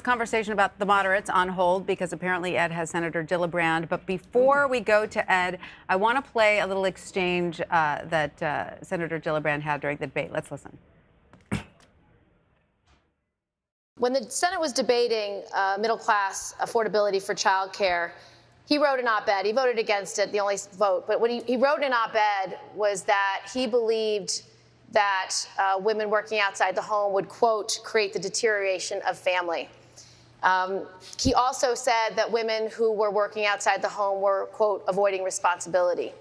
conversation about the moderates on hold because apparently Ed has Senator Gillibrand. But before we go to Ed, I want to play a little exchange that Senator Gillibrand had during the debate. Let's listen. When the Senate was debating middle-class affordability for child care, he wrote an op-ed. He voted against it, the only vote. But what he wrote in an op-ed was that he believed that women working outside the home would, quote, create the deterioration of family. He also said that women who were working outside the home were, quote, avoiding responsibility.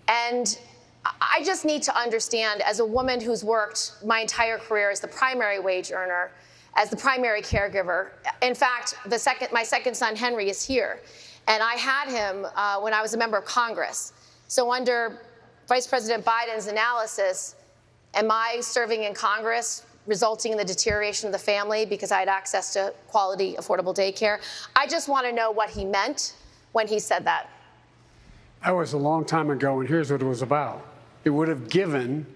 And I just need to understand, as a woman who's worked my entire career as the primary wage earner, as the primary caregiver, in fact, my second son, Henry, is here. And I had him when I was a member of Congress. So under Vice President Biden's analysis, am I serving in Congress resulting in the deterioration of the family because I had access to quality, affordable daycare? I just want to know what he meant when he said that. That was a long time ago, and here's what it was about. It would have given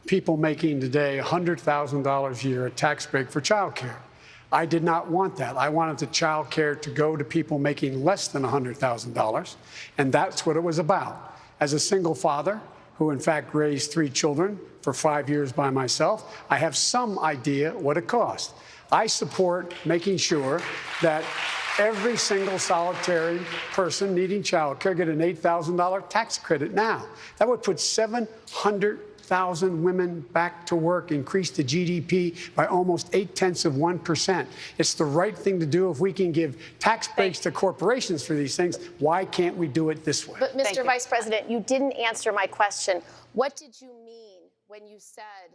people making today $100,000 a year a tax break for child care. I did not want that. I wanted the child care to go to people making less than $100,000, and that's what it was about. As a single father, who in fact raised 3 children for 5 years by myself, I have some idea what it cost. I support making sure that every single solitary person needing child care get an $8,000 tax credit now. That would put 700,000 women back to work, increase the GDP by almost 0.8%. It's the right thing to do. If we can give tax breaks to corporations for these things, why can't we do it this way? But Mr. Vice President, you didn't answer my question. What did you mean when you said...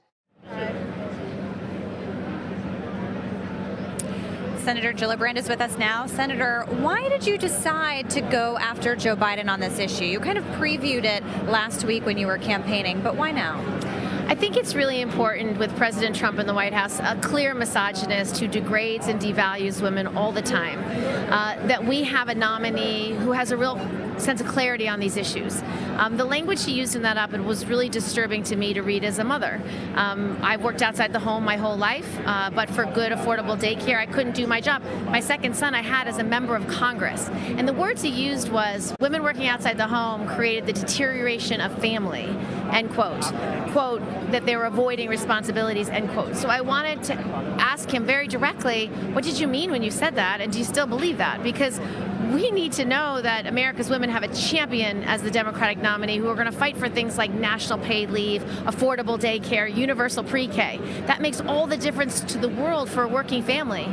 Senator Gillibrand is with us now. Senator, why did you decide to go after Joe Biden on this issue? You kind of previewed it last week when you were campaigning, but why now? I think it's really important with President Trump in the White House, a clear misogynist who degrades and devalues women all the time, that we have a nominee who has a real sense of clarity on these issues. The language he used in that op-ed was really disturbing to me to read as a mother. I've worked outside the home my whole life, but for good, affordable daycare, I couldn't do my job. My second son I had as a member of Congress. And the words he used was, women working outside the home created the deterioration of family, end quote. Quote, that they were avoiding responsibilities, end quote. So I wanted to ask him very directly, what did you mean when you said that? And do you still believe that? Because we need to know that America's women have a champion as the Democratic nominee who are going to fight for things like national paid leave, affordable daycare, universal pre-K. That makes all the difference to the world for a working family.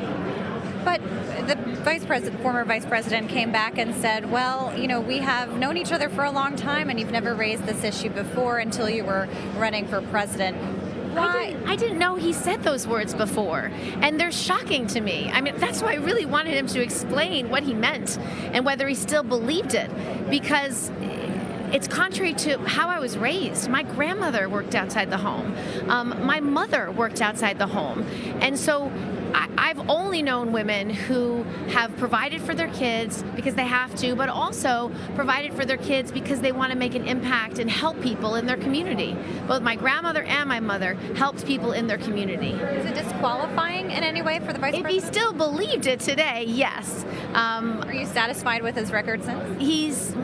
But the former vice president came back and said, well, you know, we have known each other for a long time and you've never raised this issue before until you were running for president. Why? I didn't know he said those words before, and they're shocking to me. I mean, that's why I really wanted him to explain what he meant and whether he still believed it, because it's contrary to how I was raised. My grandmother worked outside the home. My mother worked outside the home. And so I've only known women who have provided for their kids because they have to, but also provided for their kids because they want to make an impact and help people in their community. Both my grandmother and my mother helped people in their community. Is it disqualifying in any way for the vice president? If he still believed it today, yes. Are you satisfied with his record since?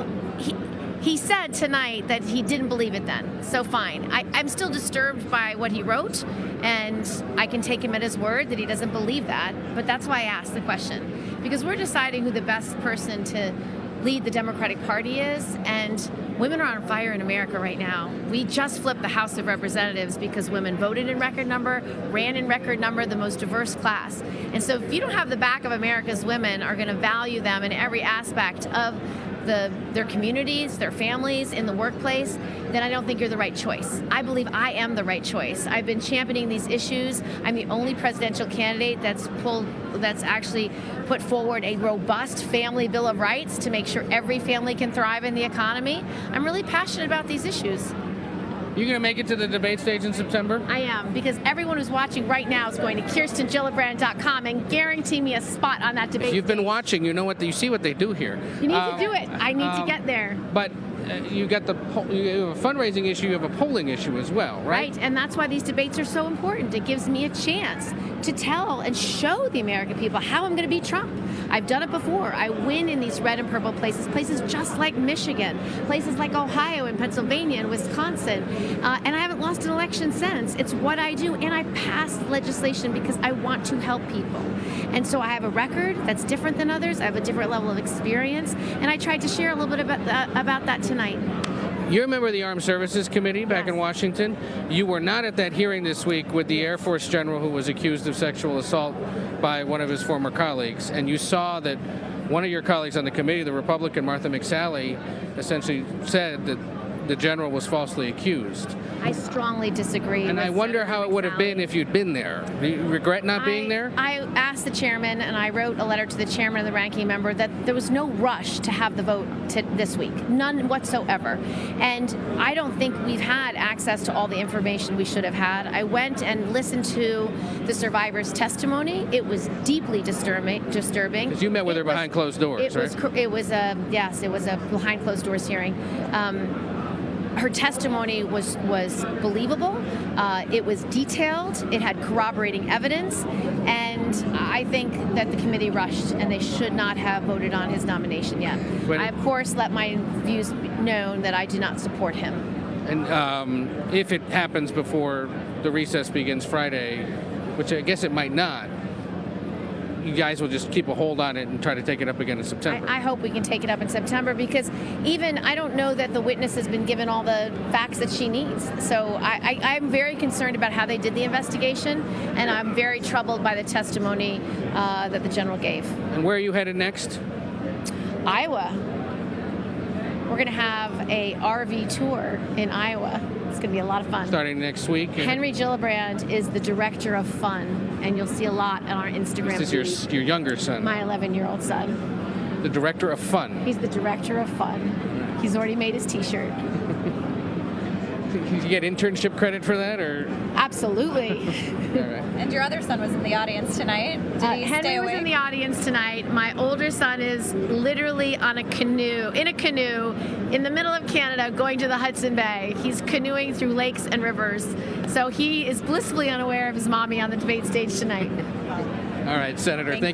He said tonight that he didn't believe it then, so fine. I'm still disturbed by what he wrote, and I can take him at his word that he doesn't believe that, but that's why I asked the question. Because we're deciding who the best person to lead the Democratic Party is, and women are on fire in America right now. We just flipped the House of Representatives because women voted in record number, ran in record number, the most diverse class. And so if you don't have the back of America's women are going to value them in every aspect of their communities, their families, in the workplace, then I don't think you're the right choice. I believe I am the right choice. I've been championing these issues. I'm the only presidential candidate that's actually put forward a robust family bill of rights to make sure every family can thrive in the economy. I'm really passionate about these issues. You going to make it to the debate stage in September? I am, because everyone who's watching right now is going to KirstenGillibrand.com and guarantee me a spot on that debate. If you've been watching, you know you see what they do here. You need to do it. I need to get there. But you have a fundraising issue, you have a polling issue as well, right? Right, and that's why these debates are so important. It gives me a chance to tell and show the American people how I'm going to beat Trump. I've done it before. I win in these red and purple places just like Michigan, places like Ohio and Pennsylvania and Wisconsin, and I haven't lost an election since. It's what I do, and I pass legislation because I want to help people. And so I have a record that's different than others. I have a different level of experience, and I tried to share a little bit about that tonight. You're a member of the Armed Services Committee back in Washington. You were not at that hearing this week with the Air Force general who was accused of sexual assault by one of his former colleagues, and you saw that one of your colleagues on the committee, the Republican Martha McSally, essentially said that the general was falsely accused. I strongly disagree. And I wonder how it would have been if you'd been there. Do you regret not being there? I asked the chairman, and I wrote a letter to the chairman and the ranking member that there was no rush to have the vote this week, none whatsoever. And I don't think we've had access to all the information we should have had. I went and listened to the survivor's testimony. It was deeply disturbing. Because you met with her behind closed doors, right? It was a behind closed doors hearing. Her testimony was believable. It was detailed. It had corroborating evidence. And I think that the committee rushed, and they should not have voted on his nomination yet. I, of course, let my views be known that I do not support him. And if it happens before the recess begins Friday, which I guess it might not, you guys will just keep a hold on it and try to take it up again in September. I hope we can take it up in September, because even I don't know that the witness has been given all the facts that she needs. So I'm very concerned about how they did the investigation, and I'm very troubled by the testimony that the general gave. And where are you headed next? Iowa. We're going to have a RV tour in Iowa. It's going to be a lot of fun. Starting next week. Henry Gillibrand is the director of fun, and you'll see a lot on our Instagram. This is your younger son. My 11-year-old son. The director of fun. He's the director of fun. He's already made his T-shirt. Did you get internship credit for that, or? Absolutely. All right. And your other son was in the audience tonight. Did he Henry stay was awake? in the audience tonight. My older son is literally on in a canoe in the middle of Canada going to the Hudson Bay. He's canoeing through lakes and rivers. So he is blissfully unaware of his mommy on the debate stage tonight. All right, Senator, thank you.